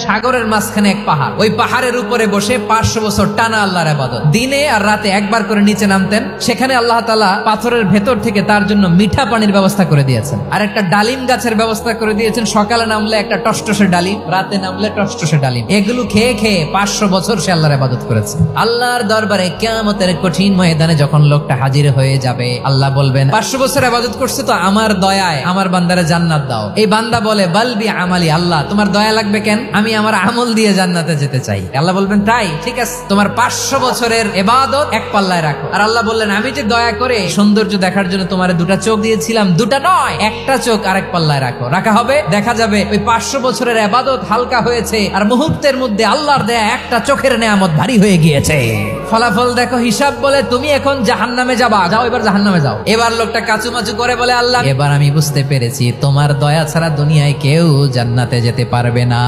সাগরের মাঝখানে এক পাহাড়, ওই পাহাড়ের উপরে বসে 500 বছর টানা আল্লাহর ইবাদত। দিনে আর রাতে একবার করে নিচে নামতেন। সেখানে আল্লাহ তাআলা পাথরের ভেতর থেকে তার জন্য মিঠা পানির ব্যবস্থা করে দিয়েছেন, আর একটা ডালিম গাছের ব্যবস্থা করে দিয়েছেন। সকালে নামলে একটা টসটসে ডালিম, রাতে নামলে টসটসে ডালিম। এগুলো খেয়ে খেয়ে 500 বছর সে আল্লাহর ইবাদত করেছে। আল্লাহর দরবারে কিয়ামতের কঠিন ময়দানে যখন লোকটা হাজির হয়ে যাবে, আল্লাহ বলবেন 500 বছর ইবাদত করছে তো আমার দয়ায় আমার বান্দারে জান্নাত দাও। এই বান্দা বলে বালবি আমালি, আল্লাহ তোমার দয়া লাগবে কেন, আমি আমার আমল দিয়ে জান্নাতে যেতে চাই। আল্লাহ বলবেন তাই, ঠিক আছে, তোমার 500 বছরের ইবাদত এক পাল্লায় রাখো। আর আল্লাহ বললেন আমি যে দয়া করে সৌন্দর্য দেখার জন্য তোমার দুটা চোখ দিয়েছিলাম, দুটা নয় একটা চোখ আরেক পাল্লায় রাখো। রাখা হবে, দেখা যাবে ওই 500 বছরের ইবাদত হালকা হয়েছে, আর মুহূর্তের মধ্যে আল্লাহর দেয়া একটা চোখের নেয়ামত ভারী হয়ে গিয়েছে। ফলাফল দেখো, হিসাব বলে তুমি এখন জাহান্নামে যাবা, যাও এবার জাহান্নামে যাও। এবার লোকটা কাচুমাচু করে বলে আল্লাহ এবার আমি বুঝতে পেরেছি তোমার দয়া ছাড়া দুনিয়ায় কেউ জান্নাতে যেতে পারবে না।